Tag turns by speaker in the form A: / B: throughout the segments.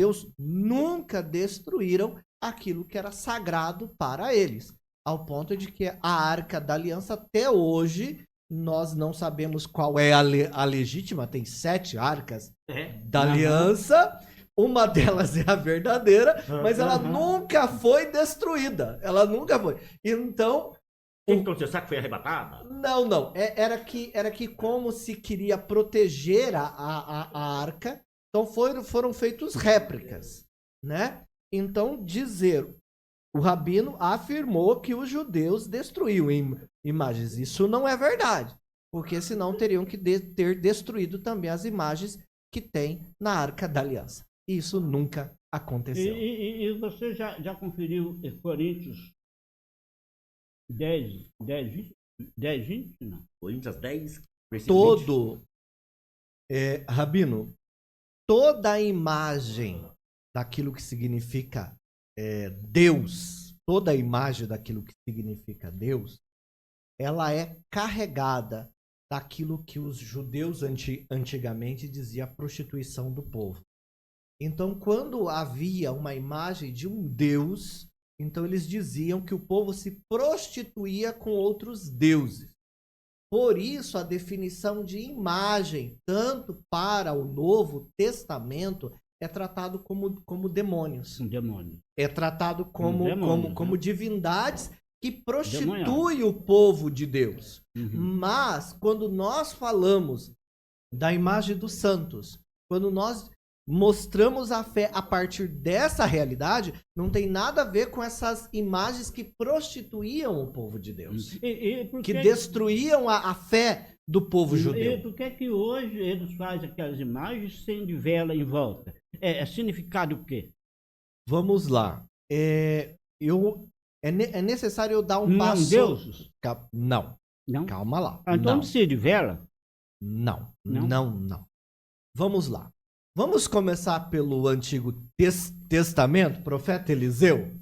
A: judeus nunca destruíram aquilo que era sagrado para eles. Ao ponto de que a Arca da Aliança, até hoje, nós não sabemos qual é a legítima, tem 7 arcas da Aliança, uma delas é a verdadeira, mas ela nunca foi destruída. Ela nunca foi. Então.
B: Então você sabe que foi arrebatada?
A: Não. Era que como se queria proteger a arca, então foram feitos réplicas, né? Então, o rabino afirmou que os judeus destruíam imagens. Isso não é verdade, porque senão teriam que ter destruído também as imagens que tem na Arca da Aliança. Isso nunca aconteceu.
C: E você já conferiu Coríntios 10, 20? Não.
B: Coríntios 10, versículo 20.
A: Rabino, toda a imagem daquilo que significa Deus, toda a imagem daquilo que significa Deus, ela é carregada daquilo que os judeus antigamente diziam a prostituição do povo. Então, quando havia uma imagem de um Deus, então eles diziam que o povo se prostituía com outros deuses. Por isso, a definição de imagem, tanto para o Novo Testamento, é tratado como demônios.
C: Um demônio.
A: É tratado como divindades que prostituem
C: Demoniado.
A: o povo de Deus.
C: Uhum.
A: Mas, quando nós falamos da imagem dos santos, quando nós mostramos a fé a partir dessa realidade, não tem nada a ver com essas imagens que prostituíam o povo de Deus. Que destruíam a fé do povo judeu.
C: E por que hoje eles fazem aquelas imagens sem de vela em volta? É significado o quê?
A: Vamos lá. É necessário eu dar um passo...
C: Deuses?
A: Não.
C: Não?
A: Calma lá.
C: Então
A: não
C: precisa de vela?
A: Não. Vamos lá. Vamos começar pelo Antigo Testamento, profeta Eliseu.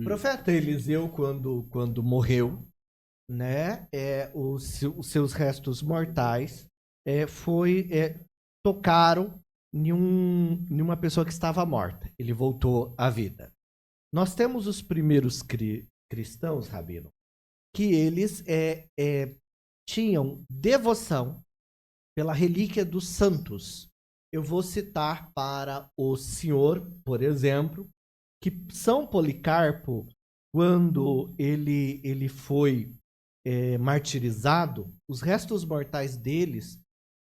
A: Profeta Eliseu, quando morreu, né, os seus restos mortais tocaram em uma pessoa que estava morta. Ele voltou à vida. Nós temos os primeiros cristãos, Rabino, que eles tinham devoção pela relíquia dos santos. Eu vou citar para o senhor, por exemplo, que São Policarpo, quando ele foi martirizado, os restos mortais deles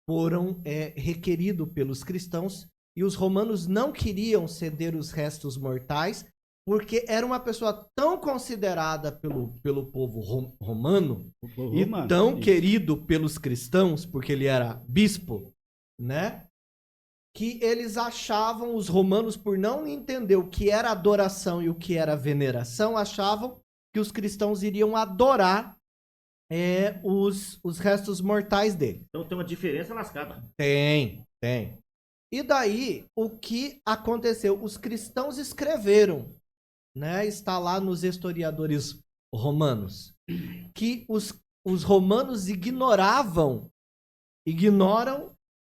A: foram requeridos pelos cristãos e os romanos não queriam ceder os restos mortais porque era uma pessoa tão considerada pelo povo romano e tão querido pelos cristãos, porque ele era bispo, né? Que eles achavam, os romanos, por não entender o que era adoração e o que era veneração, achavam que os cristãos iriam adorar os restos mortais dele.
B: Então tem uma diferença lascada.
A: Tem. E daí, o que aconteceu? Os cristãos escreveram, né? Está lá nos historiadores romanos, que os romanos ignoram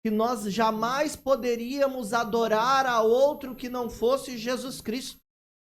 A: que nós jamais poderíamos adorar a outro que não fosse Jesus Cristo.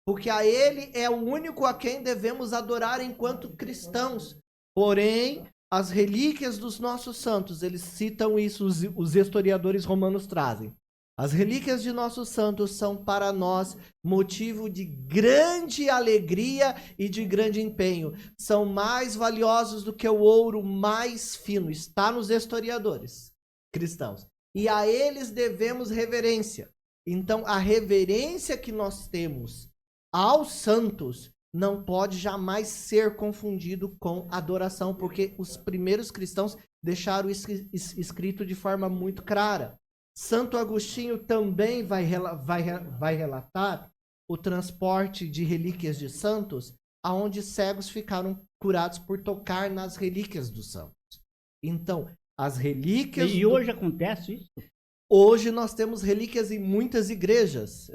A: Porque a ele é o único a quem devemos adorar enquanto cristãos. Porém, as relíquias dos nossos santos, eles citam isso, os historiadores romanos trazem. As relíquias de nossos santos são para nós motivo de grande alegria e de grande empenho. São mais valiosos do que o ouro mais fino. Está nos historiadores cristãos. E a eles devemos reverência. Então, a reverência que nós temos aos santos não pode jamais ser confundido com adoração, porque os primeiros cristãos deixaram isso escrito de forma muito clara. Santo Agostinho também vai relatar o transporte de relíquias de santos, aonde cegos ficaram curados por tocar nas relíquias dos santos. Então, as relíquias...
C: E hoje acontece isso?
A: Hoje nós temos relíquias em muitas igrejas.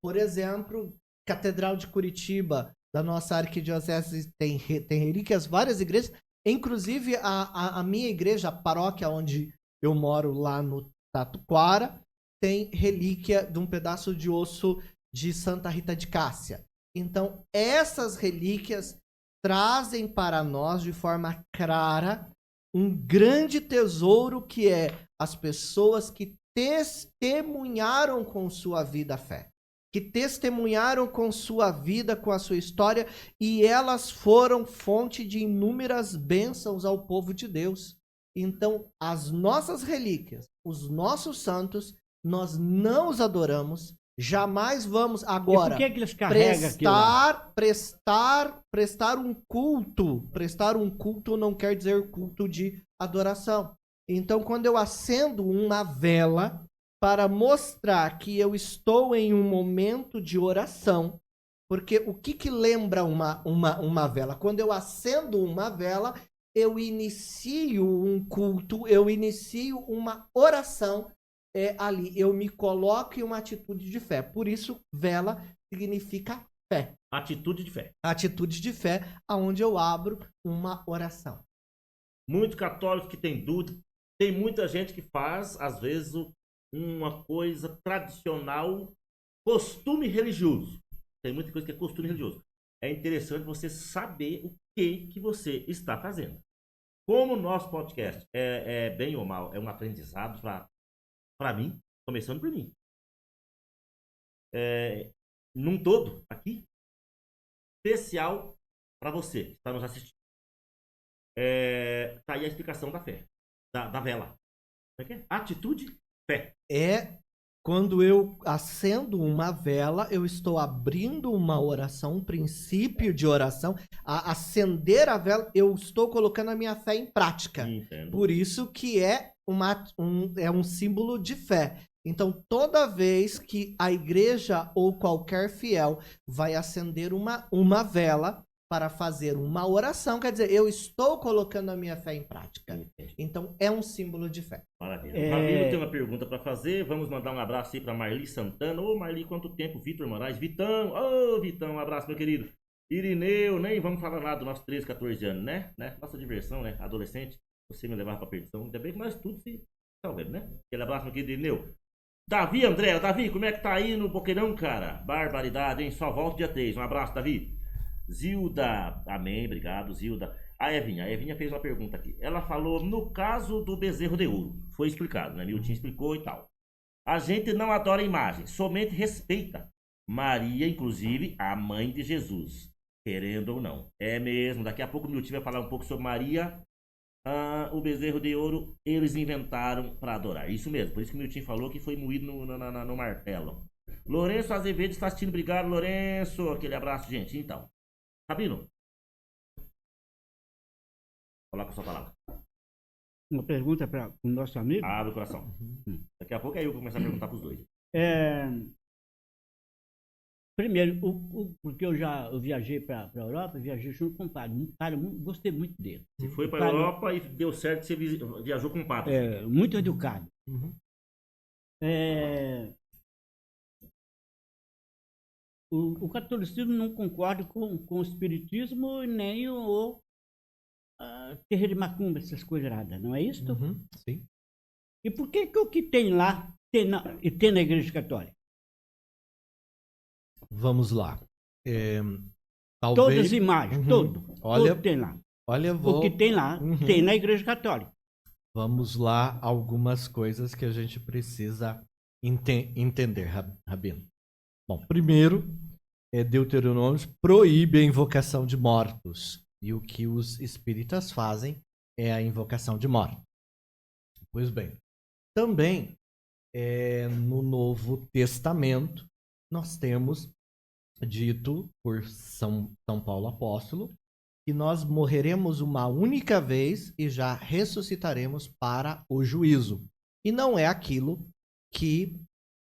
A: Por exemplo, Catedral de Curitiba, da nossa arquidiocese, tem relíquias, várias igrejas. Inclusive, a minha igreja, a paróquia onde eu moro lá no Tatuquara, tem relíquia de um pedaço de osso de Santa Rita de Cássia. Então, essas relíquias trazem para nós de forma clara um grande tesouro que é as pessoas que testemunharam com sua vida a fé, que testemunharam com sua vida, com a sua história, e elas foram fonte de inúmeras bênçãos ao povo de Deus. Então, as nossas relíquias, os nossos santos, nós não os adoramos, jamais vamos agora
C: e por que eles carregam
A: prestar um culto. Prestar um culto não quer dizer culto de adoração. Então, quando eu acendo uma vela para mostrar que eu estou em um momento de oração, porque o que lembra uma vela? Quando eu acendo uma vela, eu inicio um culto, eu inicio uma oração ali. Eu me coloco em uma atitude de fé. Por isso, vela significa fé.
B: Atitude de fé.
A: Atitude de fé, aonde eu abro uma oração.
B: Muitos católicos que têm dúvida. Tem muita gente que faz, às vezes, uma coisa tradicional, costume religioso. Tem muita coisa que é costume religioso. É interessante você saber o que você está fazendo. Como o nosso podcast é bem ou mal, é um aprendizado para mim, começando por mim. Num todo, aqui, especial para você que está nos assistindo. Tá aí a explicação da fé, da vela. Atitude, fé.
A: Quando eu acendo uma vela, eu estou abrindo uma oração, um princípio de oração. A acender a vela, eu estou colocando a minha fé em prática.
B: Entendo.
A: Por isso que é um símbolo de fé. Então, toda vez que a igreja ou qualquer fiel vai acender uma vela para fazer uma oração, quer dizer, eu estou colocando a minha fé em prática. Então, é um símbolo de fé.
B: Maravilha. O Rabino tem uma pergunta para fazer. Vamos mandar um abraço aí para Marli Santana. Ô, Marli, quanto tempo? Vitor Moraes. Vitão. Ô, Vitão, um abraço, meu querido. Irineu, nem vamos falar nada dos nossos 13, 14 anos, né? Nossa diversão, né? Adolescente, você me levava pra perdição. Ainda bem que nós tudo se salvemos, né? Aquele abraço, meu querido Irineu. Davi, André. Davi, como é que tá aí no Boqueirão, cara? Barbaridade, hein? Só volta dia 3. Um abraço, Davi. Zilda, amém, obrigado, Zilda. A Evinha fez uma pergunta aqui. Ela falou, no caso do bezerro de ouro, foi explicado, né? Milton explicou e tal. A gente não adora imagem, somente respeita. Maria, inclusive, a mãe de Jesus, querendo ou não. É mesmo, daqui a pouco o Milton vai falar um pouco sobre Maria. O bezerro de ouro, eles inventaram para adorar. Isso mesmo, por isso que o Milton falou que foi moído no martelo. Lourenço Azevedo está assistindo, obrigado, Lourenço. Aquele abraço, gente. Então, Rabino, coloca a sua palavra.
C: Uma pergunta para o nosso amigo.
B: Abre o coração. Daqui a pouco aí eu vou começar a perguntar para os dois.
C: Primeiro, porque eu viajei para a Europa, viajei junto com o padre. Gostei muito dele.
B: Você foi para a Europa e deu certo, você viajou com o padre.
C: Muito educado. O catolicismo não concorda com o espiritismo nem o terreiro de macumba, essas coisas erradas, não é isso?
A: Sim.
C: E por que o que tem lá tem na Igreja Católica?
A: Vamos lá. Talvez...
C: Todas as imagens, tudo tem lá.
A: Olha,
C: O que tem lá tem na Igreja Católica.
A: Vamos lá, algumas coisas que a gente precisa entender, Rabino. Bom, primeiro, Deuteronômio proíbe a invocação de mortos. E o que os espíritas fazem é a invocação de mortos. Pois bem, também no Novo Testamento, nós temos dito por São Paulo Apóstolo que nós morreremos uma única vez e já ressuscitaremos para o juízo. E não é aquilo que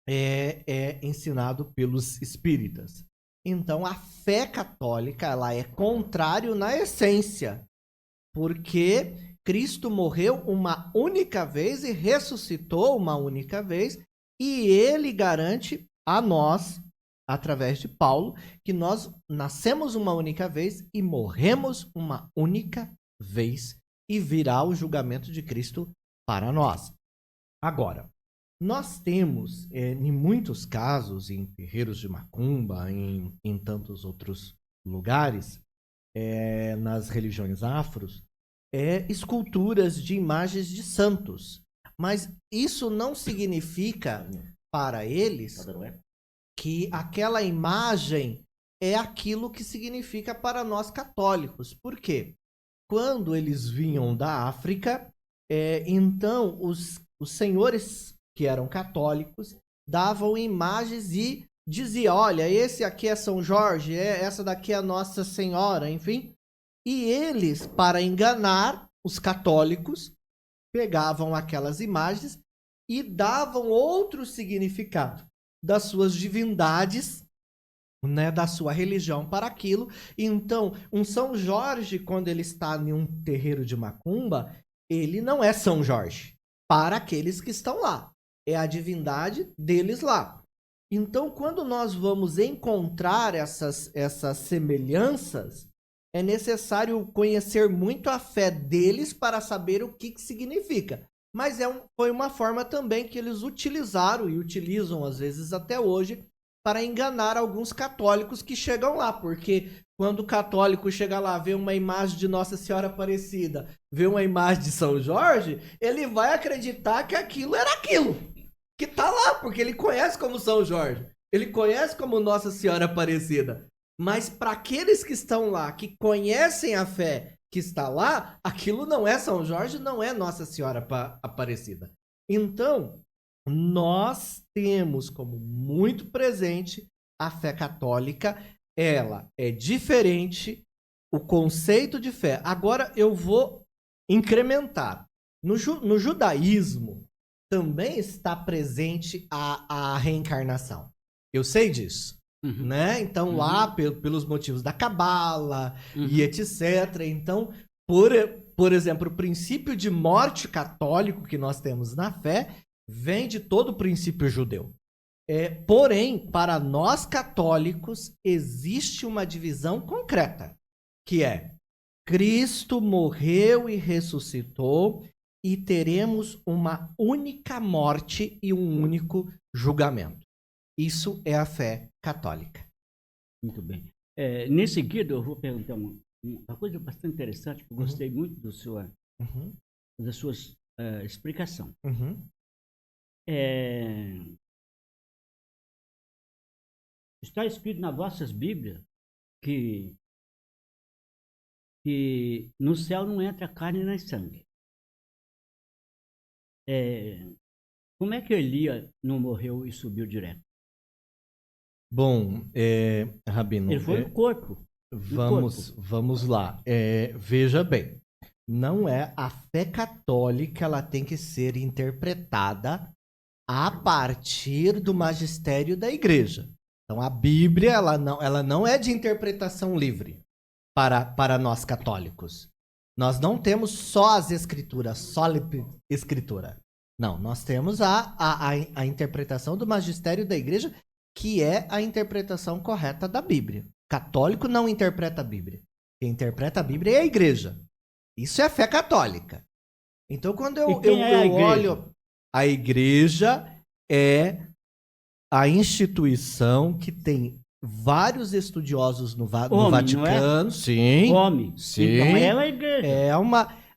A: é ensinado pelos espíritas. Então, a fé católica ela é contrário na essência, porque Cristo morreu uma única vez e ressuscitou uma única vez, e ele garante a nós, através de Paulo, que nós nascemos uma única vez e morremos uma única vez, e virá o julgamento de Cristo para nós. Agora, Nós temos, em muitos casos, em terreiros de macumba, em tantos outros lugares, nas religiões afros, esculturas de imagens de santos. Mas isso não significa para eles que aquela imagem é aquilo que significa para nós católicos. Por quê? Quando eles vinham da África, então os senhores que eram católicos davam imagens e diziam, olha, esse aqui é São Jorge, essa daqui é Nossa Senhora, enfim. E eles, para enganar os católicos, pegavam aquelas imagens e davam outro significado das suas divindades, né, da sua religião para aquilo. Então, um São Jorge, quando ele está em um terreiro de macumba, ele não é São Jorge para aqueles que estão lá. É a divindade deles lá. Então, quando nós vamos encontrar essas semelhanças, é necessário conhecer muito a fé deles para saber o que significa. Mas foi uma forma também que eles utilizaram e utilizam às vezes até hoje para enganar alguns católicos que chegam lá. Porque quando o católico chega lá, vê uma imagem de Nossa Senhora Aparecida, vê uma imagem de São Jorge, ele vai acreditar que aquilo era aquilo que tá lá, porque ele conhece como São Jorge, ele conhece como Nossa Senhora Aparecida. Mas para aqueles que estão lá, que conhecem a fé que está lá, aquilo não é São Jorge, não é Nossa Senhora Aparecida. Então, nós temos como muito presente a fé católica. Ela é diferente, o conceito de fé. Agora eu vou incrementar. No judaísmo também está presente a reencarnação. Eu sei disso.
C: Uhum.
A: Né? Então, lá, pelos motivos da cabala e etc. Então, por exemplo, o princípio de morte católico que nós temos na fé vem de todo o princípio judeu. Porém, para nós católicos, existe uma divisão concreta, que é Cristo morreu e ressuscitou e teremos uma única morte e um único julgamento. Isso é a fé católica.
C: Muito bem. Nesse seguida, eu vou perguntar uma coisa bastante interessante, que eu gostei muito da sua explicação. Está escrito nas vossas Bíblias que no céu não entra carne nem sangue. Como é que Elias não morreu e subiu direto?
A: Bom, Rabino...
C: Ele foi no corpo.
A: Vamos lá. Veja bem, não é a fé católica, ela tem que ser interpretada a partir do magistério da igreja. Então, a Bíblia, ela não é de interpretação livre para nós católicos. Nós não temos só as escrituras, só a escritura. Não, nós temos a interpretação do magistério da igreja, que é a interpretação correta da Bíblia. Católico não interpreta a Bíblia. Quem interpreta a Bíblia é a igreja. Isso é a fé católica. Então, quando eu olho... A igreja é a instituição que tem vários estudiosos no Vaticano. Sim. Sim.
C: Então ela é a igreja.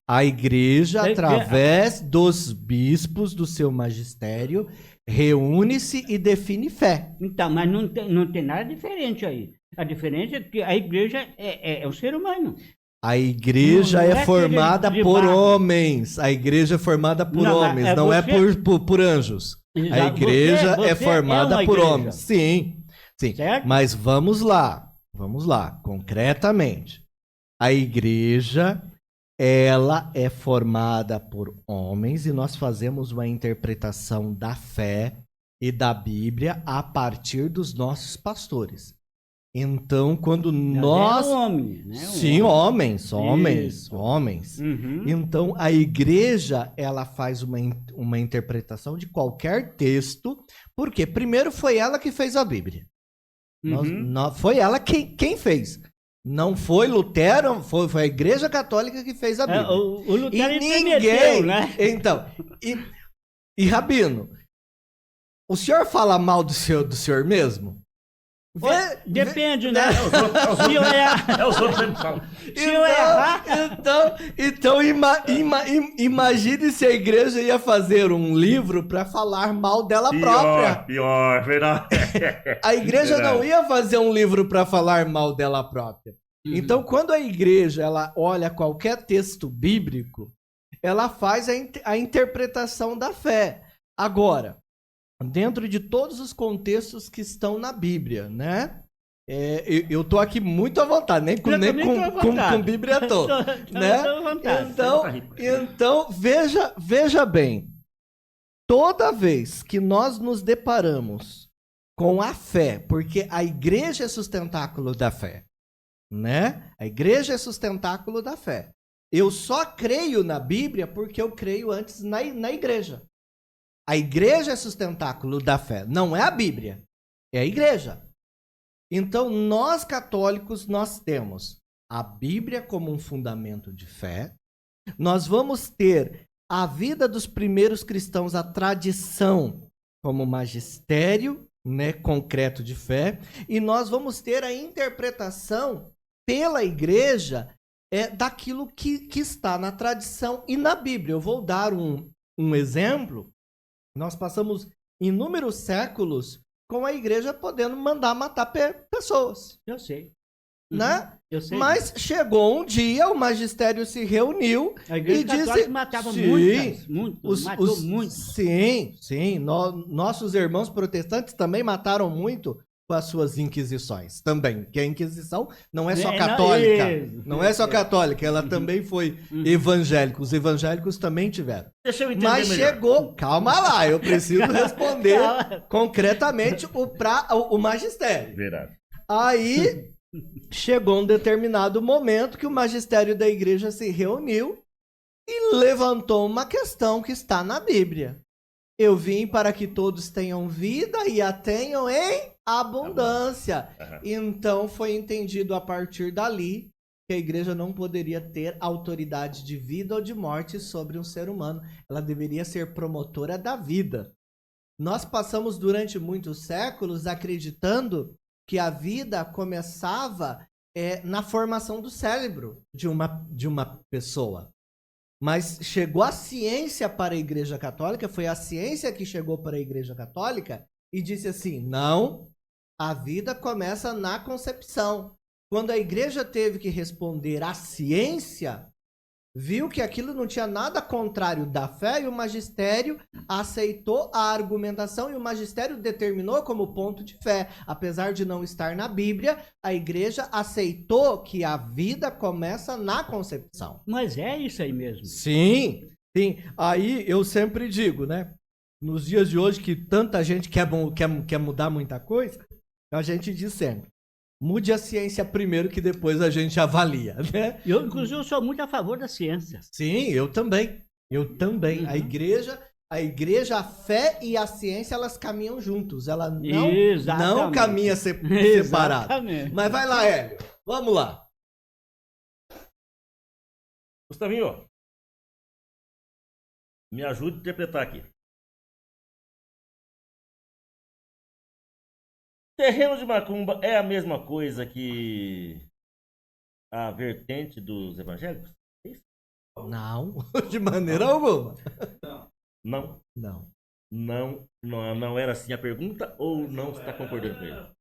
A: A igreja, através dos bispos do seu magistério, reúne-se e define fé.
C: Então, mas não tem nada diferente aí. A diferença é que a igreja é o ser humano.
A: A igreja é formada por homens. A igreja é formada por homens, não é por anjos. A igreja é formada por homens. Sim.
C: Certo?
A: Mas vamos lá, concretamente. A igreja, ela é formada por homens e nós fazemos uma interpretação da fé e da Bíblia a partir dos nossos pastores. Então, quando nós...
C: homem, né?
A: Sim, homens. Então, a igreja, ela faz uma interpretação de qualquer texto, porque primeiro foi ela que fez a Bíblia. Foi ela quem fez. Não foi Lutero, foi a Igreja Católica que fez a Bíblia.
C: O Lutero
A: e ninguém...
C: né?
A: Então, e Rabino, O senhor fala mal do senhor mesmo?
C: Depende, né?
B: Se
C: eu errar,
B: É os outros sempre falam.
C: se eu errar,
A: Então imagine se a igreja ia fazer um livro para falar mal dela própria.
B: Pior, verdade.
A: A igreja não
B: Verdade.
A: ia fazer um livro para falar mal dela própria. Então, quando a igreja ela olha qualquer texto bíblico, ela faz a interpretação da fé. Agora, dentro de todos os contextos que estão na Bíblia, né? Eu tô aqui muito à vontade, nem com Bíblia tô, né? Então veja bem, toda vez que nós nos deparamos com a fé, porque a igreja é sustentáculo da fé, né? A igreja é sustentáculo da fé. Eu só creio na Bíblia porque eu creio antes na igreja. A igreja é sustentáculo da fé, não é a Bíblia, é a igreja. Então, nós católicos, nós temos a Bíblia como um fundamento de fé. Nós vamos ter a vida dos primeiros cristãos, a tradição como magistério, né, concreto de fé. E nós vamos ter a interpretação pela igreja daquilo que está na tradição e na Bíblia. Eu vou dar um exemplo. Nós passamos inúmeros séculos com a igreja podendo mandar matar pessoas.
C: Eu sei.
A: Né?
C: Eu sei.
A: Mas chegou um dia, o magistério se reuniu
C: A igreja
A: e disse...
C: católica matava matou muitos.
A: Sim. Nossos irmãos protestantes também mataram muito com as suas inquisições. Também, que a Inquisição não é só católica. Não é só católica, ela também foi evangélica. Os evangélicos também tiveram.
B: Deixa eu entender
A: Mas
B: melhor.
A: chegou... Calma lá, eu preciso responder concretamente o magistério.
B: Verdade.
A: Aí chegou um determinado momento que o magistério da igreja se reuniu e levantou uma questão que está na Bíblia. Eu vim para que todos tenham vida e a tenham em abundância. Então foi entendido a partir dali que a igreja não poderia ter autoridade de vida ou de morte sobre um ser humano. Ela deveria ser promotora da vida. Nós passamos durante muitos séculos acreditando que a vida começava na formação do cérebro de uma pessoa. Mas chegou a ciência para a Igreja Católica, foi a ciência que chegou para a Igreja Católica e disse assim, não, a vida começa na concepção. Quando a igreja teve que responder à ciência, viu que aquilo não tinha nada contrário da fé e o magistério aceitou a argumentação e o magistério determinou como ponto de fé. Apesar de não estar na Bíblia, a igreja aceitou que a vida começa na concepção.
C: Mas é isso aí mesmo.
A: Sim. Aí eu sempre digo, né? Nos dias de hoje que tanta gente quer mudar muita coisa, a gente diz sempre, mude a ciência primeiro que depois a gente avalia, né?
C: Eu, inclusive, sou muito a favor da ciência.
A: Sim, eu também. A igreja, a fé e a ciência, elas caminham juntos. Ela não caminha separada. Mas vai lá, Hélio. Vamos lá.
B: Gustavinho, me ajude a interpretar aqui. Terreno de macumba é a mesma coisa que a vertente dos evangélicos? É isso?
A: Não, de maneira alguma.
B: Não. Não era assim a pergunta ou não está concordando com ele?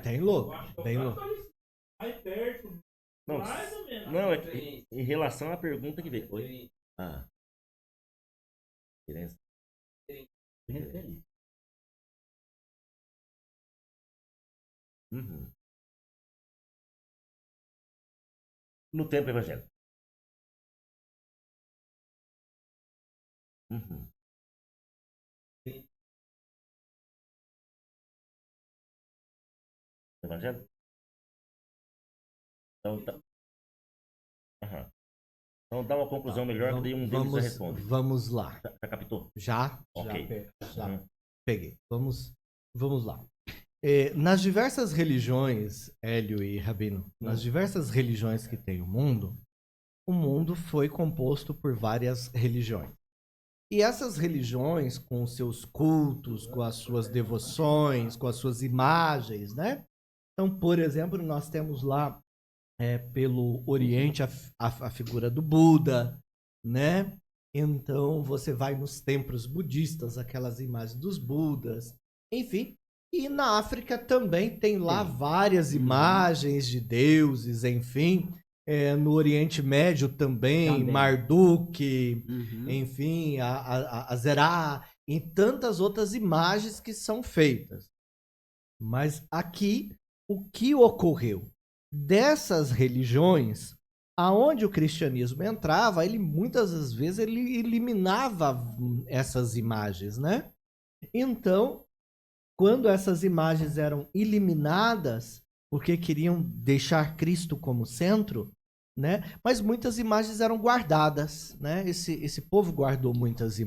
A: Tem louco, bem louco.
B: Não, é que em relação à pergunta que veio. Oi? Ah. Diferença. Uhum. No tempo evangélico. Uhum. Evangélico? Então, tá. Aham. Então dá uma conclusão melhor que daí um deles já responde.
A: Vamos lá.
B: Já captou?
A: Já?
B: Ok.
A: Já peguei. Vamos lá. Nas diversas religiões, Hélio e Rabino, nas diversas religiões que tem o mundo foi composto por várias religiões. E essas religiões, com os seus cultos, com as suas devoções, com as suas imagens, né? Então, por exemplo, nós temos lá pelo Oriente a figura do Buda, né? Então, você vai nos templos budistas, aquelas imagens dos Budas, enfim. E na África também tem lá várias imagens de deuses, enfim. No Oriente Médio também. Marduk, enfim, a Zerá, e tantas outras imagens que são feitas. Mas aqui, o que ocorreu? Dessas religiões, aonde o cristianismo entrava, ele muitas das vezes ele eliminava essas imagens, né? Então, quando essas imagens eram eliminadas, porque queriam deixar Cristo como centro, né? Mas muitas imagens eram guardadas, né? Esse povo guardou muitas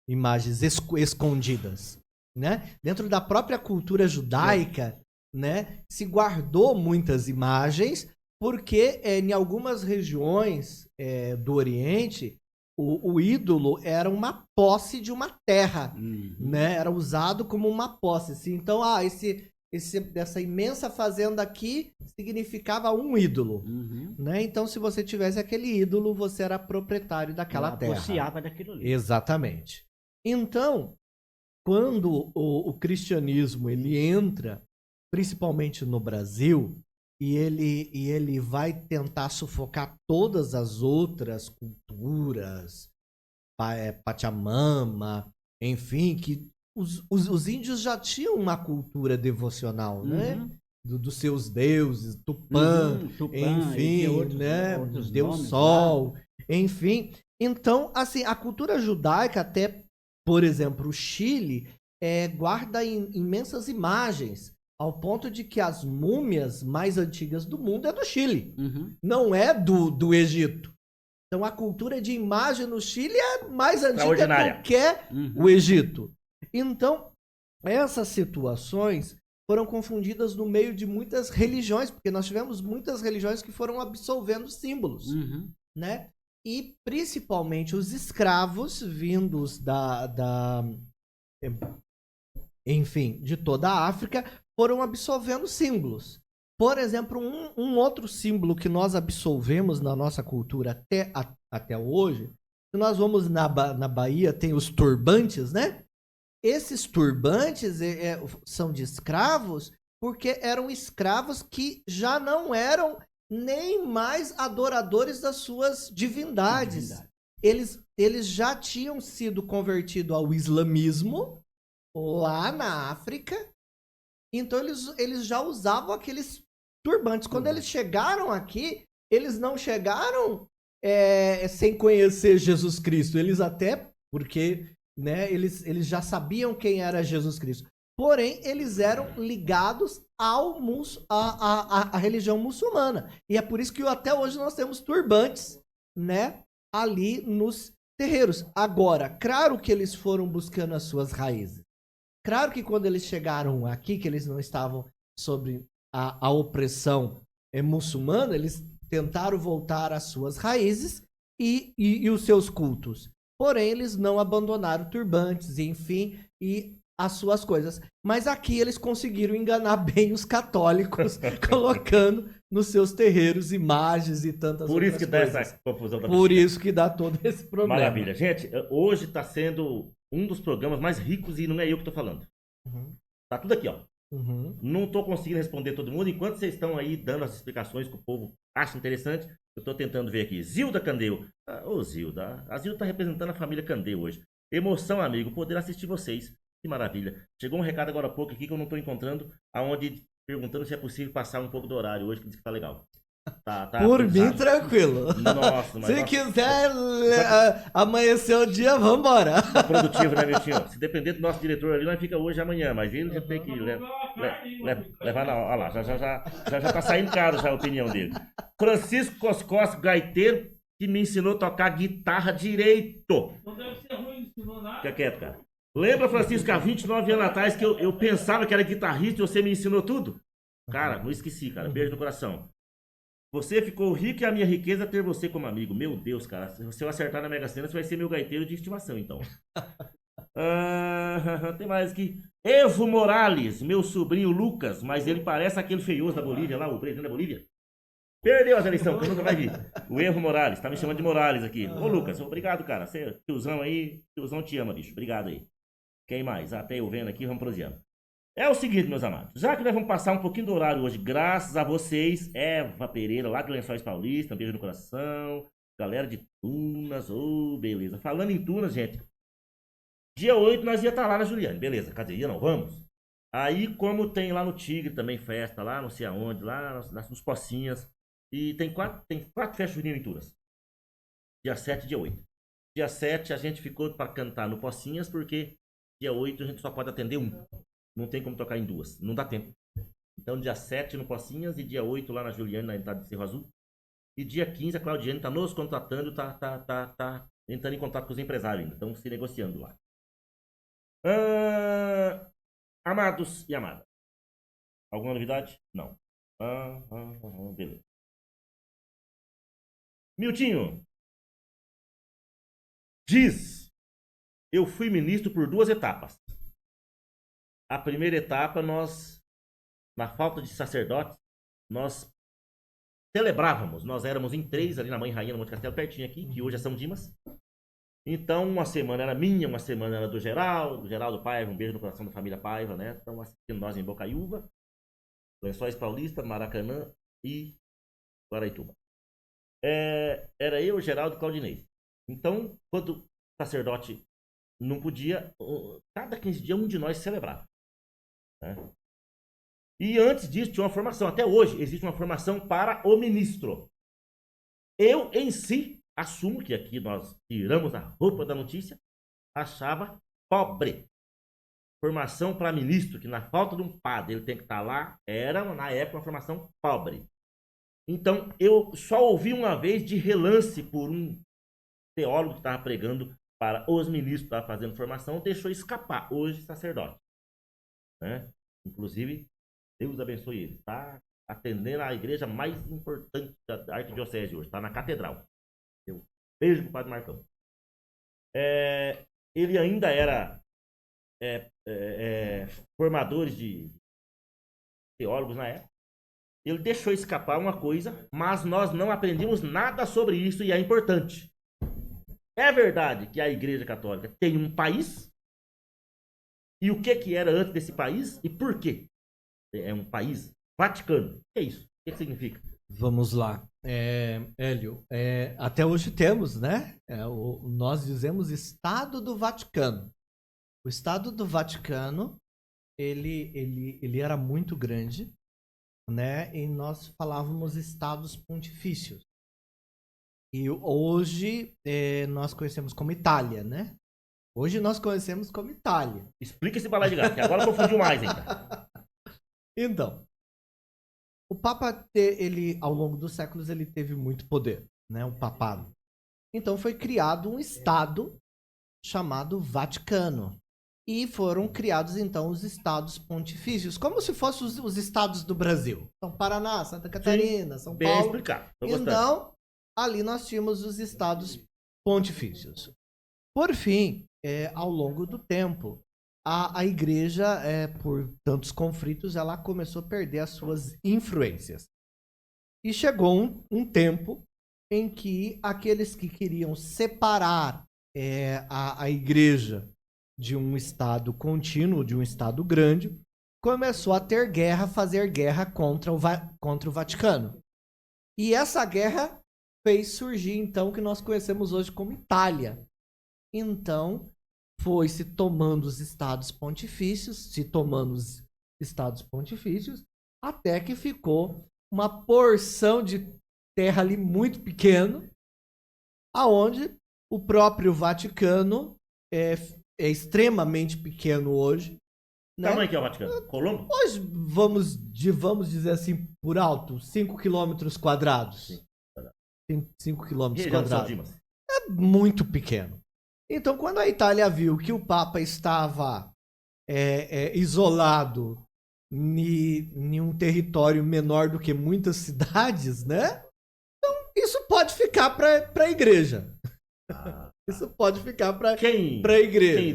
A: imagens escondidas, né? Dentro da própria cultura judaica, né? Se guardou muitas imagens, porque em algumas regiões do Oriente, o ídolo era uma posse de uma terra, né? Era usado como uma posse. Assim. Então, essa imensa fazenda aqui significava um ídolo, né? Então, se você tivesse aquele ídolo, você era proprietário daquela terra.
C: Associava daquilo ali.
A: Exatamente. Então, quando o cristianismo ele entra, principalmente no Brasil, e ele vai tentar sufocar todas as outras culturas, Pachamama, enfim, que os índios já tinham uma cultura devocional, né? Dos seus deuses, Tupã, enfim, né? Deus Sol, enfim. Então, assim, a cultura judaica, até, por exemplo, o Chile, guarda imensas imagens, ao ponto de que as múmias mais antigas do mundo é do Chile, não é do Egito. Então, a cultura de imagem no Chile é mais antiga do que o Egito. Então, essas situações foram confundidas no meio de muitas religiões, porque nós tivemos muitas religiões que foram absolvendo símbolos, né? E principalmente os escravos vindos enfim, de toda a África, foram absolvendo símbolos. Por exemplo, um outro símbolo que nós absolvemos na nossa cultura até hoje, se nós vamos na Bahia, tem os turbantes, né? Esses turbantes são de escravos, porque eram escravos que já não eram nem mais adoradores das suas divindades. Eles já tinham sido convertidos ao islamismo lá na África, então eles já usavam aqueles turbantes. Quando eles chegaram aqui, eles não chegaram sem conhecer Jesus Cristo. Eles até, porque, né, eles já sabiam quem era Jesus Cristo. Porém, eles eram ligados à religião muçulmana. E é por isso que até hoje nós temos turbantes, né, ali nos terreiros. Agora, claro que eles foram buscando as suas raízes. Claro que quando eles chegaram aqui, que eles não estavam sob a opressão muçulmana, eles tentaram voltar às suas raízes e os seus cultos. Porém, eles não abandonaram turbantes, enfim, e as suas coisas. Mas aqui eles conseguiram enganar bem os católicos, colocando nos seus terreiros imagens e tantas outras coisas.
B: Por isso que dá essa confusão.
A: Por isso que dá todo esse problema.
B: Maravilha. Gente, hoje está sendo um dos programas mais ricos e não é eu que estou falando. Tá tudo aqui, ó. Não estou conseguindo responder todo mundo. Enquanto vocês estão aí dando as explicações que o povo acha interessante, eu estou tentando ver aqui. Zilda Candeu. Ô, Zilda. A Zilda está representando a família Candeu hoje. Emoção, amigo. Poder assistir vocês. Que maravilha. Chegou um recado agora há pouco aqui que eu não estou encontrando, perguntando se é possível passar um pouco do horário hoje, que diz que tá legal. Tá
A: por mim, tranquilo.
B: Nossa, mas...
A: Se quiser amanhecer o dia, vambora.
B: Produtivo, né, meu tio? Se depender do nosso diretor ali, nós fica hoje e amanhã, mas ele já tem que levar na... Olha lá, já tá saindo caro já a opinião dele. Francisco Coscos, gaiteiro, que me ensinou a tocar guitarra direito.
D: Não deve ser ruim, não ensinou nada.
B: Fica quieto, cara. Lembra, Francisco, há 29 anos atrás que eu pensava que era guitarrista e você me ensinou tudo? Cara, não esqueci, cara. Beijo no coração. Você ficou rico e a minha riqueza é ter você como amigo. Meu Deus, cara. Se eu acertar na Mega Sena, você vai ser meu gaiteiro de estimação, então. Tem mais aqui. Evo Morales, meu sobrinho Lucas, mas ele parece aquele feioso da Bolívia lá, o presidente da Bolívia. Perdeu as eleições, que eu nunca mais vi. O Evo Morales, tá me chamando de Morales aqui. Ô, Lucas, obrigado, cara. Você, tiozão aí, tiozão te ama, bicho. Obrigado aí. Quem mais? Até eu vendo aqui, vamos proseando. É o seguinte, meus amados. Já que nós vamos passar um pouquinho do horário hoje, graças a vocês, Eva Pereira, lá de Lençóis Paulista, um beijo no coração. Galera de Tunas, beleza. Falando em Tunas, gente, dia 8 nós ia estar lá na Juliane, beleza. Cadê? Ia não, vamos. Aí, como tem lá no Tigre também festa, lá não sei aonde, lá nos Pocinhas. E tem quatro festas juninas em Tunas. Dia 7 e dia 8. Dia 7 a gente ficou para cantar no Pocinhas, porque dia 8 a gente só pode atender um. Não tem como tocar em duas. Não dá tempo. Então, dia 7 no Pocinhas e dia 8 lá na Juliane, na entrada de Cerro Azul. E dia 15 a Claudiane tá nos contratando, tá entrando em contato com os empresários ainda. Estão se negociando lá. Amados e amadas. Alguma novidade? Não. Beleza. Miltinho. Diz. Eu fui ministro por 2 etapas. A primeira etapa, nós, na falta de sacerdotes, nós celebrávamos. Nós éramos em 3 ali na Mãe Rainha, no Monte Castelo, pertinho aqui, que hoje é São Dimas. Então, uma semana era minha, uma semana era do Geraldo Paiva, um beijo no coração da família Paiva, né? Estão assistindo nós em Bocaiúva, Lençóis Paulista, Maracanã e Guaraituba. Era eu, Geraldo e Claudinei. Então, quando o sacerdote não podia, cada 15 dias um de nós celebrava. Né? E antes disso tinha uma formação, até hoje existe uma formação para o ministro. Eu em si assumo que aqui nós tiramos a roupa da notícia, achava pobre. Formação para ministro, que na falta de um padre ele tem que estar lá, era na época uma formação pobre. Então eu só ouvi uma vez de relance por um teólogo que estava pregando para os ministros que estavam fazendo formação, deixou escapar, hoje sacerdote. Né? Inclusive, Deus abençoe ele. Está atendendo a igreja mais importante da arquidiocese hoje, está na catedral. Beijo pro padre Marcão. Ele ainda era formador de teólogos na época. Ele deixou escapar uma coisa, mas nós não aprendemos nada sobre isso e é importante. É verdade que a Igreja Católica tem um país. E o que era antes desse país e por quê? É um país Vaticano. O que é isso? O que significa?
A: Vamos lá. Hélio, até hoje temos, né? Nós dizemos Estado do Vaticano. O Estado do Vaticano, ele era muito grande, né? E nós falávamos Estados Pontifícios. E hoje nós conhecemos como Itália, né? Hoje nós conhecemos como Itália.
B: Explica esse balai de gato, que agora confundiu mais ainda.
A: Então, o Papa, ele, ao longo dos séculos, ele teve muito poder, né? O papado. Então foi criado um Estado chamado Vaticano. E foram criados, então, os Estados Pontifícios, como se fossem os estados do Brasil. São Paraná, Santa Catarina, São
B: Bem
A: Paulo.
B: explicado.
A: Então, ali nós tínhamos os Estados Pontifícios. Por fim, ao longo do tempo, a igreja, por tantos conflitos, ela começou a perder as suas influências. E chegou um tempo em que aqueles que queriam separar a igreja de um estado contínuo, de um estado grande, começou a ter guerra, fazer guerra contra o Vaticano. E essa guerra fez surgir, então, o que nós conhecemos hoje como Itália. Então, foi se tomando os estados pontifícios, até que ficou uma porção de terra ali muito pequena, aonde o próprio Vaticano é extremamente pequeno hoje. Né?
B: Tamanho que é o Vaticano? Colombo?
A: Hoje, vamos dizer assim, por alto, 5 quilômetros quadrados. 5 quilômetros quadrados. É muito pequeno. Então, quando a Itália viu que o Papa estava isolado em um território menor do que muitas cidades, né? Então, isso pode ficar para a igreja. Isso pode ficar para a igreja.
B: Quem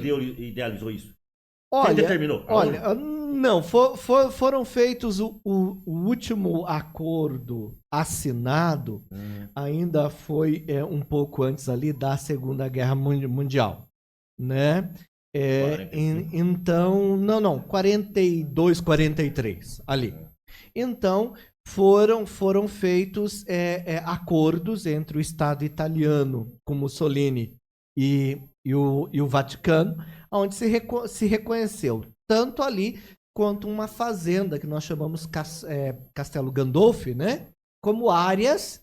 B: idealizou isso?
A: Olha,
B: Quem determinou?
A: Olha, não, foram feitos o último acordo assinado, ainda foi um pouco antes ali da Segunda Guerra Mundial, né? Então, não, 42, 43, ali. Então, foram feitos acordos entre o Estado italiano, com Mussolini, e o Vaticano, onde se reconheceu tanto ali quanto uma fazenda que nós chamamos Castelo Gandolfi, né? Como áreas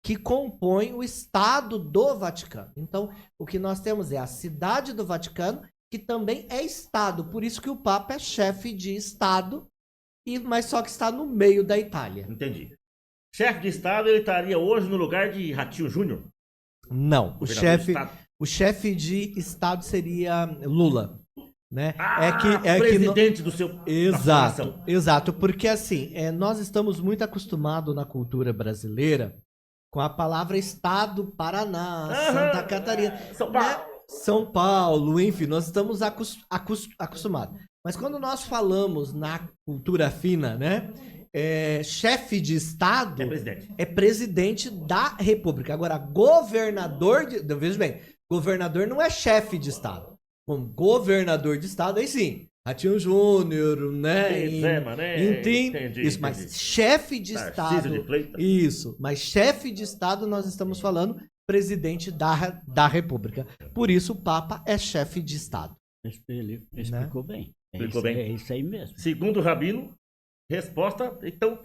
A: que compõem o Estado do Vaticano. Então, o que nós temos é a cidade do Vaticano, que também é Estado. Por isso que o Papa é chefe de Estado, mas só que está no meio da Itália.
B: Entendi. Chefe de Estado, ele estaria hoje no lugar de Ratinho Júnior?
A: Não, o chefe de Estado seria Lula, né?
B: Presidente do seu...
A: Exato, porque assim, nós estamos muito acostumados na cultura brasileira com a palavra Estado, Paraná, Santa Catarina,
B: São Paulo.
A: Né? São Paulo, enfim, nós estamos acostumados. Mas quando nós falamos na cultura fina, né? Chefe de Estado é presidente da República. Agora, governador veja bem, governador não é chefe de Estado. Como governador de Estado, aí sim. Ratinho Júnior, né?
B: Entendi.
A: Isso, mas chefe de Estado. Isso, mas chefe de Estado nós estamos falando presidente da República. Por isso o Papa é chefe de Estado.
C: Ele explicou bem.
B: bem.
C: É isso aí mesmo.
B: Segundo o Rabino, resposta, então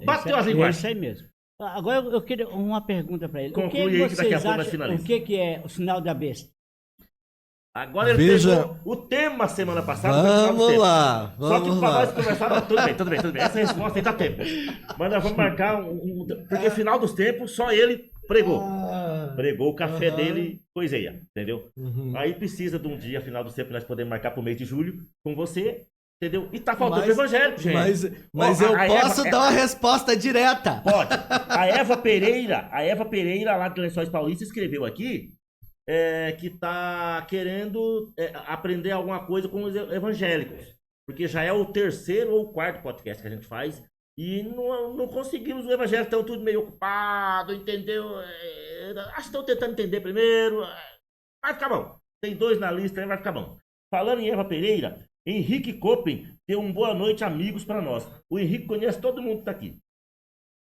B: bateu as linguagens.
C: É isso aí mesmo. Agora eu queria uma pergunta para ele.
B: Conclui aí que daqui a pouco nós finalizamos.
C: O que é o sinal da besta?
B: Agora ele pegou o tema semana passada.
A: Vamos lá.
B: Só que para nós conversar, tudo bem. Essa resposta aí tá tempo. Mas nós vamos marcar porque final dos tempos, só ele pregou. Pregou o café dele, coiseia, entendeu? Aí precisa de um dia, final dos tempos, nós podemos marcar pro mês de julho com você, entendeu? E tá faltando o evangélico, gente.
A: Mas eu posso dar uma resposta direta.
B: Pode. A Eva Pereira, lá de Lençóis Paulista, escreveu aqui que tá querendo aprender alguma coisa com os evangélicos. Porque já é o terceiro ou quarto podcast que a gente faz. E não conseguimos, o evangelho estão tudo meio ocupado, entendeu? Acho que estão tentando entender primeiro. Vai ficar bom. Tem 2 na lista aí, vai ficar bom. Falando em Eva Pereira, Henrique Coppen deu um boa noite, amigos, para nós. O Henrique conhece todo mundo que tá aqui.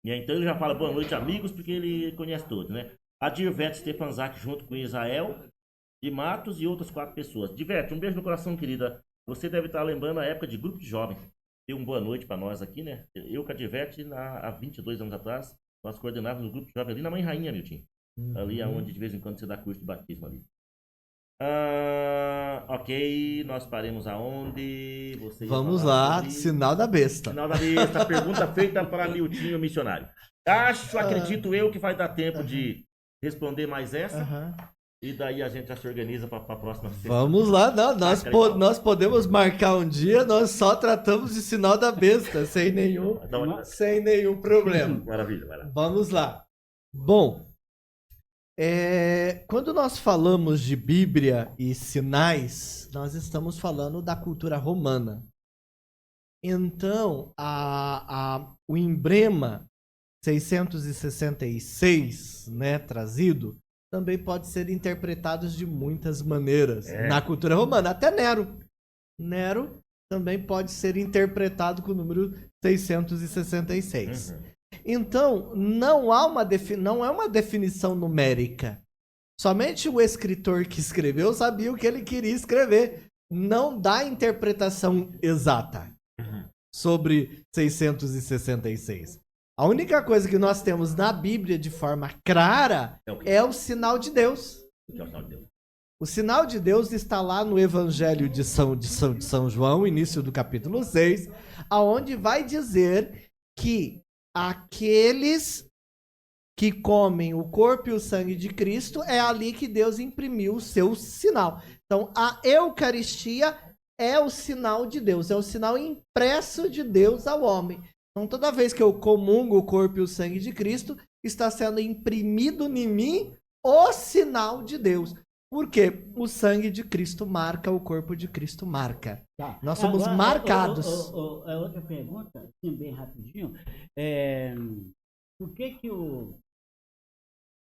B: E então ele já fala boa noite, amigos, porque ele conhece todos, né? A Dirvete Stefanzak junto com Israel de Matos e outras 4 pessoas. Dirvete, um beijo no coração, querida. Você deve estar lembrando a época de grupo de jovens. Deu uma boa noite para nós aqui, né? Eu com a Dirvete, há 22 anos atrás, nós coordenávamos um grupo de jovens ali na Mãe Rainha, Milton. Ali é onde de vez em quando você dá curso de batismo ali. Ok, nós paremos aonde?
A: Vamos lá, sinal da besta.
B: Sinal da besta, pergunta feita para Miltinho Missionário. Acredito eu que vai dar tempo de responder mais essa. E daí a gente já se organiza para a próxima sexta.
A: Vamos lá, nós podemos marcar um dia, nós só tratamos de sinal da besta, sem nenhum problema.
B: Maravilha.
A: Vamos lá. Bom, quando nós falamos de Bíblia e sinais, nós estamos falando da cultura romana. Então, o emblema 666, né, trazido, também pode ser interpretado de muitas maneiras na cultura romana. Até Nero. Nero também pode ser interpretado com o número 666. Então, não é uma definição numérica. Somente o escritor que escreveu sabia o que ele queria escrever. Não dá interpretação exata sobre 666. A única coisa que nós temos na Bíblia de forma clara é o sinal de Deus. O sinal de Deus está lá no Evangelho de São João, início do capítulo 6, aonde vai dizer que aqueles que comem o corpo e o sangue de Cristo, é ali que Deus imprimiu o seu sinal. Então, a Eucaristia é o sinal de Deus, é o sinal impresso de Deus ao homem. Então, toda vez que eu comungo o corpo e o sangue de Cristo, está sendo imprimido em mim o sinal de Deus. Por quê? O sangue de Cristo marca, o corpo de Cristo marca.
C: Tá.
A: Nós somos
C: Agora,
A: marcados.
C: a outra pergunta, assim, bem rapidinho, por que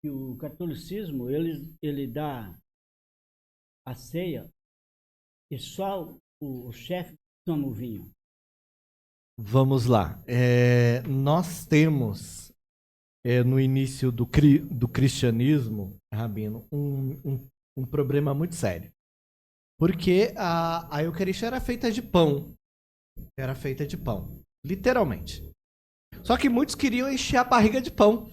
C: o catolicismo ele dá a ceia e só o chefe toma o vinho?
A: Vamos lá. Nós temos, no início do cristianismo, Rabino, um problema muito sério. Porque a Eucaristia era feita de pão. Era feita de pão. Literalmente. Só que muitos queriam encher a barriga de pão.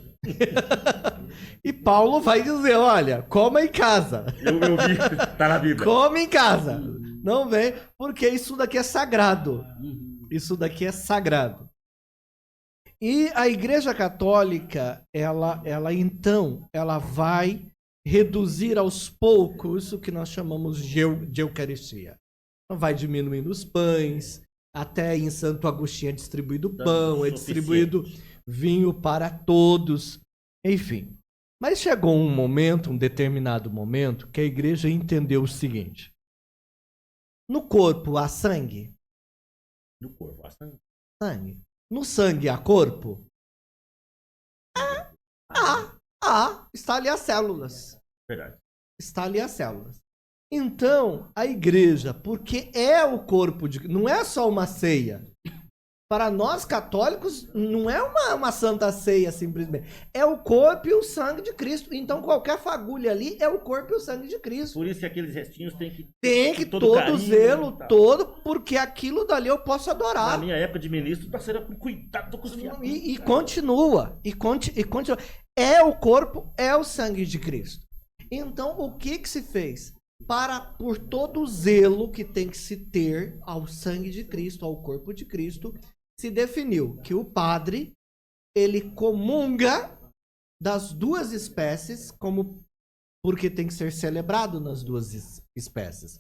A: E Paulo vai dizer, olha, coma em casa.
B: Eu vi, tá na Bíblia.
A: Come em casa. Não vem, porque isso daqui é sagrado. Isso daqui é sagrado. E a Igreja Católica, ela vai reduzir aos poucos o que nós chamamos de Eucaristia. Então, vai diminuindo os pães, até em Santo Agostinho é distribuído pão, é distribuído vinho para todos, enfim. Mas chegou um determinado momento, que a igreja entendeu o seguinte: no corpo há sangue?
B: No corpo há sangue?
A: Sangue. No sangue há corpo? Está ali as células.
B: Verdade.
A: Está ali as células. Então, a igreja, porque é o corpo de... Não é só uma ceia. Para nós católicos, não é uma santa ceia, simplesmente. É o corpo e o sangue de Cristo. Então, qualquer fagulha ali é o corpo e o sangue de Cristo.
B: Por isso que aqueles restinhos tem que
A: todo
B: carinho,
A: zelo,
B: tá?
A: porque aquilo dali eu posso adorar.
B: Na minha época de ministro, tá sendo com cuidado com os fiados.
A: E continua. E continua. É o corpo, é o sangue de Cristo. Então, o que se fez? Por todo o zelo que tem que se ter ao sangue de Cristo, ao corpo de Cristo, se definiu que o padre, ele comunga das duas espécies, porque tem que ser celebrado nas duas espécies.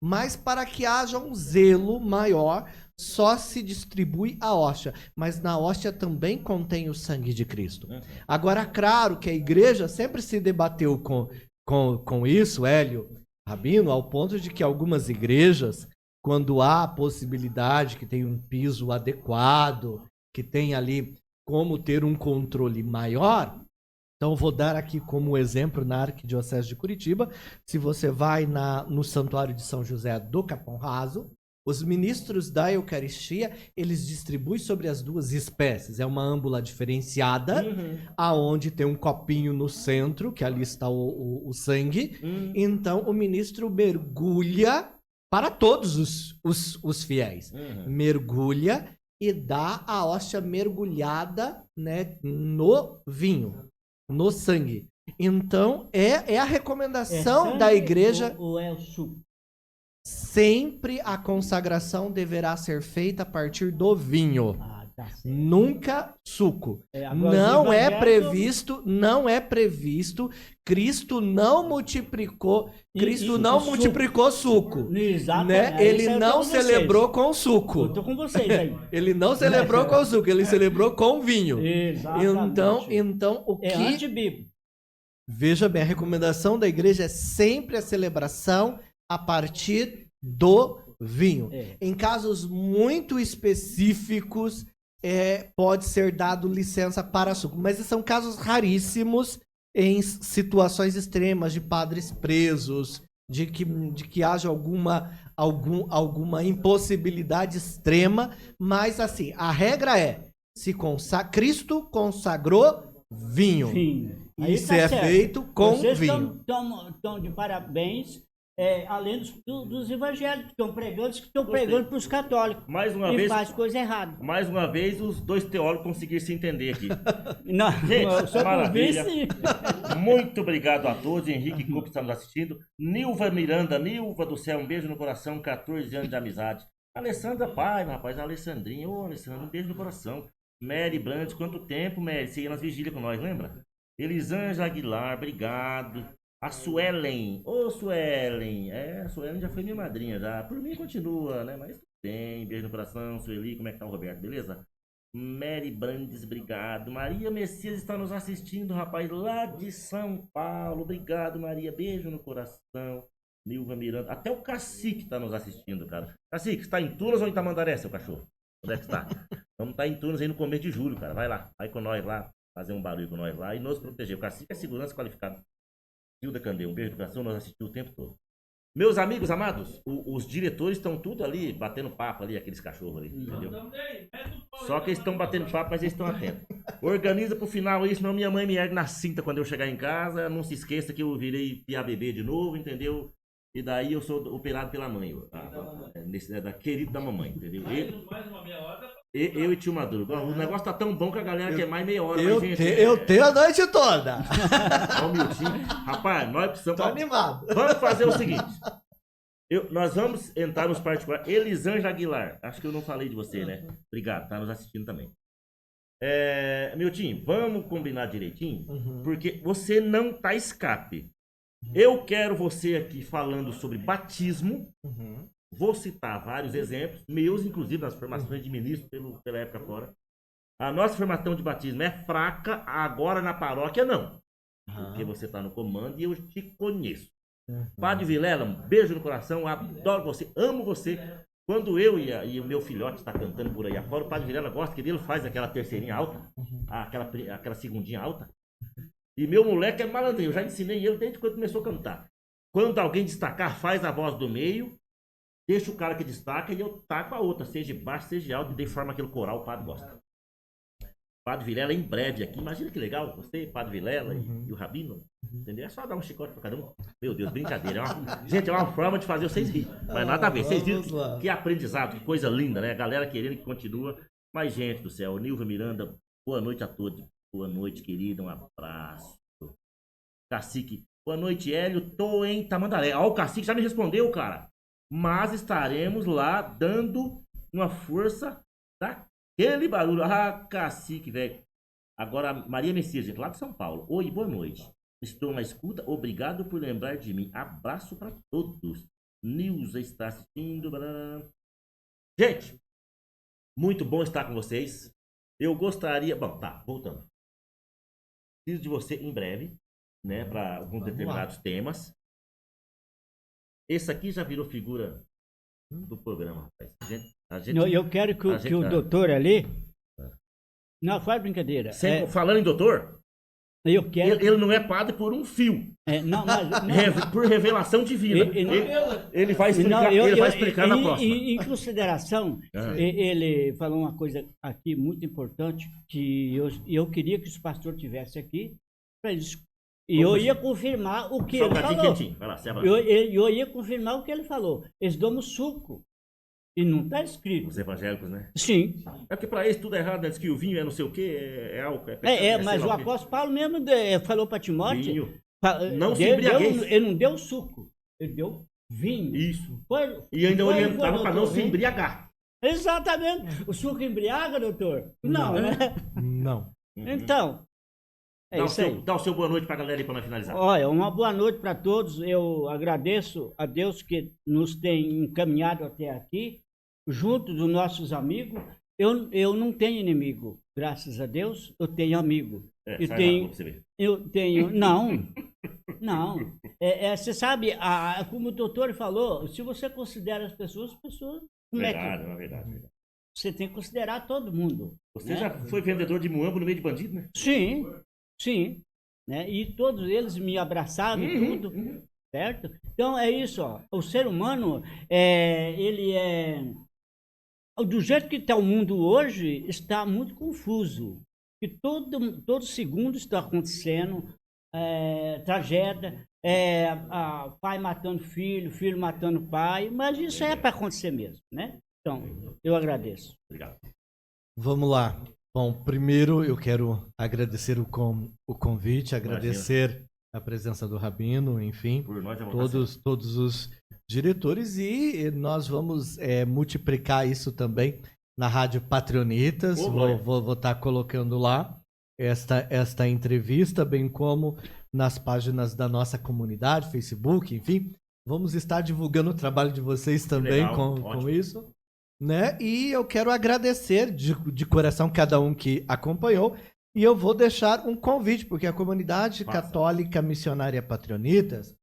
A: Mas para que haja um zelo maior, só se distribui a hóstia. Mas na hóstia também contém o sangue de Cristo. Agora, claro que a igreja sempre se debateu com isso, Hélio, Rabino, ao ponto de que algumas igrejas, quando há a possibilidade que tem um piso adequado, que tem ali como ter um controle maior, então vou dar aqui como exemplo na Arquidiocese de Curitiba, se você vai no Santuário de São José do Capão Raso, os ministros da Eucaristia, eles distribuem sobre as duas espécies. É uma âmbula diferenciada, aonde tem um copinho no centro, que ali está o sangue. Então, o ministro mergulha para todos os fiéis. Mergulha e dá a hóstia mergulhada, né, no vinho, no sangue. Então, é a recomendação da igreja.
C: Ou é o suco?
A: Sempre a consagração deverá ser feita a partir do vinho.
C: Tá certo.
A: Nunca suco.
C: Agora,
A: Não é
C: evangelho...
A: previsto. Cristo não multiplicou. Cristo
C: Isso,
A: não
C: o suco.
A: multiplicou suco.
C: Exato.
A: Né? Ele não celebrou com suco.
C: Eu tô com vocês aí.
A: Ele não celebrou com suco, ele celebrou com vinho.
C: Exatamente.
A: Então o
C: É
A: que...
C: antibíblico.
A: Veja bem, a recomendação da igreja é sempre a celebração a partir do vinho. Em casos muito específicos, pode ser dado licença para suco, mas são casos raríssimos em situações extremas de padres presos, de que haja alguma impossibilidade extrema, mas assim, a regra é, Cristo consagrou vinho. Isso
C: tá
A: é
C: certo.
A: feito com
C: Vocês
A: vinho.
C: Estão de parabéns, além dos evangélicos que estão pregando para os católicos.
B: Mais uma
C: e
B: vez,
C: faz coisa errada.
B: Mais uma vez, os dois teólogos conseguiram se entender aqui.
C: Não,
B: Gente,
C: só por
B: maravilha.
C: ver se...
B: Muito obrigado a todos. Henrique Coupe está nos assistindo. Nilva Miranda, Nilva do céu, um beijo no coração, 14 anos de amizade. Alessandra Pai, rapaz, a Alessandrinha. Ô, Alessandra, um beijo no coração. Mary Brandes, quanto tempo, Mary? Você ia nas vigílias com nós, lembra? Elisângela Aguilar, obrigado. A Suelen. Ô, Suelen. A Suelen já foi minha madrinha já. Por mim continua, né? Mas tudo bem. Beijo no coração. Sueli, como é que tá o Roberto? Beleza? Mary Brandes, obrigado. Maria Messias está nos assistindo, rapaz, lá de São Paulo. Obrigado, Maria. Beijo no coração. Nilva Miranda. Até o Cacique está nos assistindo, cara. Cacique, está em Tunas ou em Tamandaré, seu cachorro? Onde é que está? Vamos estar em Tunas aí no começo de julho, cara. Vai lá. Vai com nós lá. Fazer um barulho com nós lá e nos proteger. O Cacique é segurança qualificada. Hilda Candê, um beijo no coração. Nós assistimos o tempo todo. Meus amigos amados, os diretores estão tudo ali, batendo papo ali, aqueles cachorros ali, entendeu? Só que eles estão batendo papo, mas eles estão atentos. Organiza pro final isso, senão minha mãe me ergue na cinta quando eu chegar em casa. Não se esqueça que eu virei piá-bebê de novo, entendeu? E daí eu sou operado pela mãe, da querida da mamãe, entendeu? Eu e tio Maduro. O negócio tá tão bom que a galera quer mais meia hora.
A: Eu tenho a noite toda.
B: Olha o Miltinho. Rapaz, nós precisamos...
A: Tô animado.
B: Vamos fazer o seguinte. Nós vamos entrar nos particulares. Elisângela Aguilar. Acho que eu não falei de você, né? Obrigado, tá nos assistindo também. Miltinho, vamos combinar direitinho? Porque você não tá escape. Eu quero você aqui falando sobre batismo. Vou citar vários exemplos, meus, inclusive, nas formações de ministro pela época fora. A nossa formação de batismo é fraca, agora na paróquia não. Porque você está no comando e eu te conheço. Padre Vilela, um beijo no coração, adoro você, amo você. Quando eu e o meu filhote está cantando por aí afora, o Padre Vilela gosta que ele faz aquela terceirinha alta, aquela segundinha alta. E meu moleque é malandrinho, eu já ensinei ele desde quando começou a cantar. Quando alguém destacar, faz a voz do meio, deixa o cara que destaca e eu taco a outra, seja baixo, seja alto, e de forma aquele coral o padre gosta. Padre Vilela em breve aqui, imagina que legal, você, Padre Vilela e o Rabino, entendeu? É só dar um chicote pra cada um. Meu Deus, brincadeira. Gente, é uma forma de fazer vocês rir, mas nada a ver. Vocês viram que aprendizado, que coisa linda, né? A galera querendo que continua. Mas, gente do céu, Nilva Miranda, boa noite a todos. Boa noite, querida, um abraço. Cacique, boa noite, Hélio, tô em Tamandaré. Ó, o Cacique já me respondeu, cara. Mas estaremos lá dando uma força daquele barulho. Ah, Cacique, velho. Agora, Maria Messias, gente, lá de São Paulo. Oi, boa noite. Estou na escuta. Obrigado por lembrar de mim. Abraço para todos. Nilza está assistindo. Gente, muito bom estar com vocês. Eu gostaria... Bom, tá, voltando. Preciso de você em breve, né, para alguns determinados temas. Esse aqui já virou figura do programa, rapaz.
C: Eu quero que o doutor ali... Não, faz brincadeira.
B: Falando em doutor,
C: eu quero...
B: ele não é padre por um fio.
C: Não, mas...
B: Por revelação divina. Ele vai explicar na próxima.
C: Em consideração, ele falou uma coisa aqui muito importante, que eu queria que os pastores estivessem aqui, para eles... E eu ia confirmar o que ele falou. Vai lá, eu ia confirmar o que ele falou. Eles dão suco. E não está escrito.
B: Os evangélicos, né?
C: Sim.
B: É porque para eles tudo é errado, né? Diz que o vinho é não sei o quê, é álcool.
C: Mas o apóstolo Paulo mesmo falou para Timóteo.
B: Não se embriagueis.
C: Ele não deu suco, ele deu vinho.
B: Isso. E ainda orientava para não se embriagar.
C: Exatamente. O suco embriaga, doutor? Não, né?
A: Não.
C: Então...
B: Dá o seu boa noite para a galera aí para nós finalizar.
C: Olha, uma boa noite para todos. Eu agradeço a Deus que nos tem encaminhado até aqui, junto dos nossos amigos. Eu não tenho inimigo, graças a Deus, eu tenho amigo. Eu tenho. Não. Você sabe, como o doutor falou, se você considera as pessoas.
B: Verdade.
C: Você tem que considerar todo mundo.
B: Você já foi vendedor de muambo no meio de bandido, né?
C: Sim, né? E todos eles me abraçaram e tudo, certo? Então é isso, ó. O ser humano, ele é... Do jeito que está o mundo hoje, está muito confuso. E todo segundo está acontecendo tragédia, pai matando filho, filho matando pai, mas isso é para acontecer mesmo, né? Então, eu agradeço.
B: Obrigado.
A: Vamos lá. Bom, primeiro eu quero agradecer o convite, agradecer a presença do Rabino, enfim, todos os diretores, e nós vamos multiplicar isso também na Rádio Patronitas. Vou estar colocando lá esta entrevista, bem como nas páginas da nossa comunidade, Facebook, enfim. Vamos estar divulgando o trabalho de vocês também
B: Legal,
A: com
B: ótimo.
A: isso. Né? E eu quero agradecer de coração cada um que acompanhou. E eu vou deixar um convite, porque a comunidade
B: Faça.
A: católica missionária Patronitas,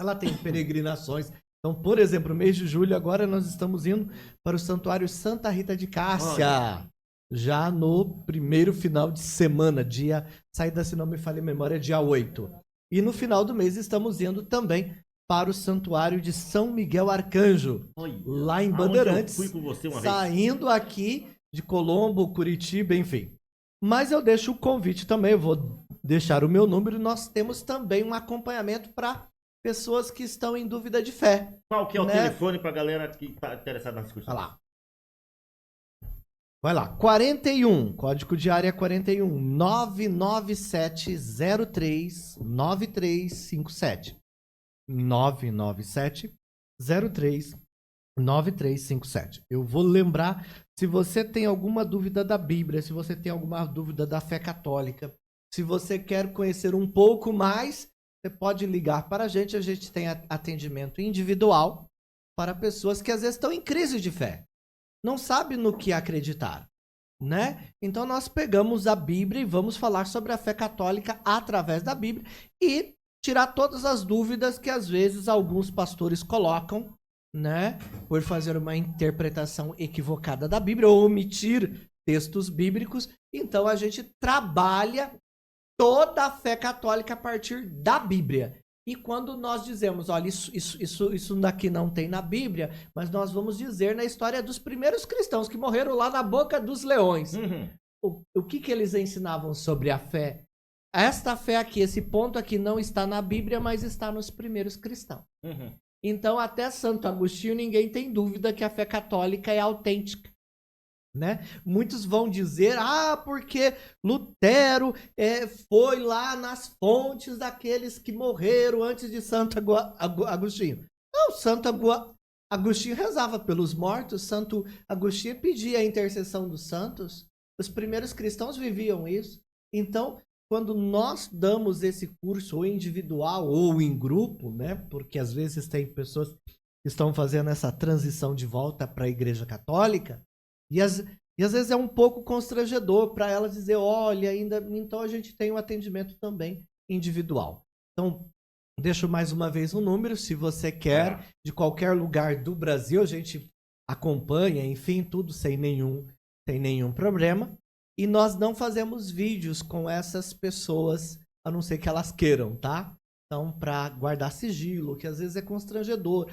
A: ela tem peregrinações. Então, por exemplo, no mês de julho, agora nós estamos indo para o Santuário Santa Rita de Cássia. Já no primeiro final de semana, saída, se não me falha a memória, dia 8. E no final do mês estamos indo também para o Santuário de São Miguel Arcanjo,
B: Olha,
A: lá em
B: aonde
A: Bandeirantes,
B: eu fui com você uma vez.
A: saindo aqui de Colombo, Curitiba, enfim. Mas eu deixo o convite também, eu vou deixar o meu número. Nós temos também um acompanhamento para pessoas que estão em dúvida de fé.
B: Qual que é o
A: né?
B: telefone pra galera que tá interessada na excursão?
A: Vai lá. Vai lá. 41, código de área 41, 997039357. 997039357. Eu vou lembrar, se você tem alguma dúvida da Bíblia, se você tem alguma dúvida da fé católica, se você quer conhecer um pouco mais, você pode ligar para a gente tem atendimento individual para pessoas que às vezes estão em crise de fé, não sabem no que acreditar, né? Então nós pegamos a Bíblia e vamos falar sobre a fé católica através da Bíblia e tirar todas as dúvidas que às vezes alguns pastores colocam, né, por fazer uma interpretação equivocada da Bíblia ou omitir textos bíblicos. Então a gente trabalha toda a fé católica a partir da Bíblia. E quando nós dizemos, olha, isso daqui não tem na Bíblia, mas nós vamos dizer na história dos primeiros cristãos que morreram lá na boca dos leões. O que eles ensinavam sobre a fé? Esta fé aqui, esse ponto aqui não está na Bíblia, mas está nos primeiros cristãos. Então, até Santo Agostinho, ninguém tem dúvida que a fé católica é autêntica. Né? Muitos vão dizer, porque Lutero foi lá nas fontes daqueles que morreram antes de Santo Agostinho. Não, Santo Agostinho rezava pelos mortos, Santo Agostinho pedia a intercessão dos santos. Os primeiros cristãos viviam isso. Então, quando nós damos esse curso ou individual ou em grupo, né? Porque às vezes tem pessoas que estão fazendo essa transição de volta para a Igreja Católica, e às vezes é um pouco constrangedor para elas dizer, olha, então a gente tem um atendimento também individual. Então, deixo mais uma vez o número, se você quer, de qualquer lugar do Brasil, a gente acompanha, enfim, tudo sem nenhum problema. E nós não fazemos vídeos com essas pessoas, a não ser que elas queiram, tá? Então, para guardar sigilo, que às vezes é constrangedor.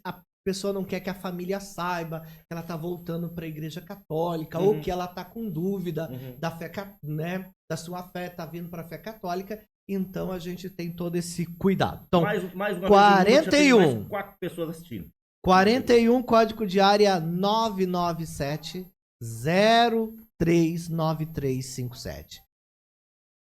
A: A pessoa não quer que a família saiba que ela está voltando para a Igreja Católica, ou que ela está com dúvida da fé, né, da sua fé, está vindo para a fé católica. Então, a gente tem todo esse cuidado. Então,
B: mais uma
A: 41.
B: Vez, mais 4 pessoas assistindo.
A: 41, código de área 997 039357.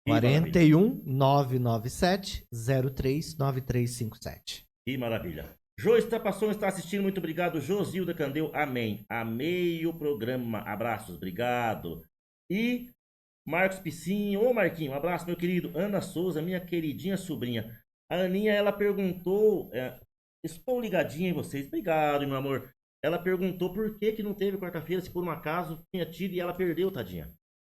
A: 41 997 039357.
B: Que maravilha. Jô Estrapações está assistindo, muito obrigado. Josilda Candeu, amém. Amei o programa, abraços, obrigado. E Marcos Piscinho, ô Marquinho, um abraço, meu querido. Ana Souza, minha queridinha sobrinha. A Aninha, ela perguntou, estou ligadinha em vocês, obrigado, meu amor. Ela perguntou por que não teve quarta-feira, se por um acaso tinha tido e ela perdeu, tadinha.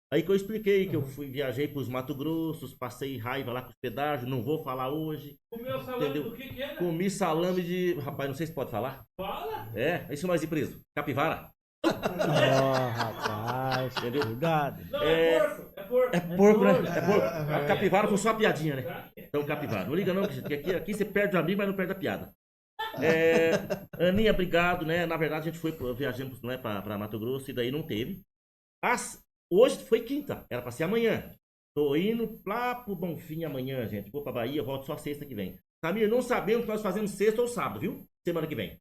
B: Aí que eu expliquei que eu viajei para os Mato Grossos, passei raiva lá com os pedágios, não vou falar hoje.
D: Comeu salame do que era?
B: Comi salame de... Rapaz, não sei se pode falar.
D: Fala!
B: Isso nós ir preso. Capivara.
C: Rapaz,
B: entendeu?
C: Cuidado.
D: Não, é porco.
B: É porco, né? É porco. A capivara foi só uma piadinha, né? Então, capivara. Não liga não, porque aqui você perde o amigo, mas não perde a piada. Aninha, obrigado, né? Na verdade, a gente viajamos, né, para Mato Grosso e daí não teve. Hoje foi quinta, era pra ser amanhã. Tô indo lá pro Bonfim amanhã, gente. Vou pra Bahia, volto só sexta que vem. Samir, não sabemos que nós fazemos sexta ou sábado, viu? Semana que vem.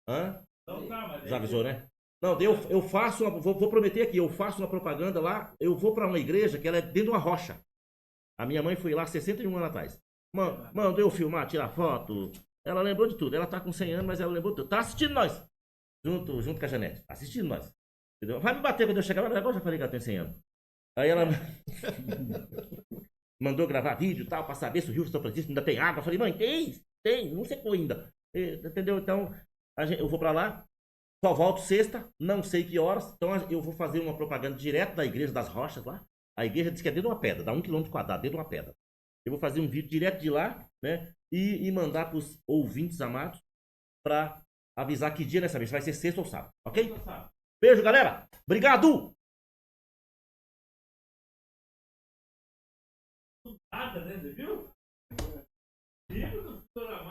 B: Hã?
D: Então tá, mas...
B: Já avisou, né? Não, eu faço, vou prometer aqui, eu faço uma propaganda lá, eu vou pra uma igreja que ela é dentro de uma rocha. A minha mãe foi lá 61 anos atrás. Mandou eu filmar, tirar foto. Ela lembrou de tudo. Ela tá com 100 anos, mas ela lembrou de tudo. Tá assistindo nós. Junto com a Janete. Tá assistindo nós. Entendeu? Vai me bater quando eu chegar, mas agora eu já falei que ela tem 100 anos. Aí ela... mandou gravar vídeo e tal, pra saber se o Rio São Francisco ainda tem água. Eu falei, mãe, tem, não secou ainda. Entendeu? Então, eu vou pra lá, só volto sexta, não sei que horas. Então, eu vou fazer uma propaganda direto da Igreja das Rochas lá. A igreja diz que é dentro de uma pedra, dá 1 quilômetro quadrado, dentro de uma pedra. Eu vou fazer um vídeo direto de lá, né? E mandar pros ouvintes amados pra avisar que dia nessa vez. Vai ser sexta ou sábado, ok? Beijo, galera! Obrigado!
D: Nada, né? Você viu? Viu, doutora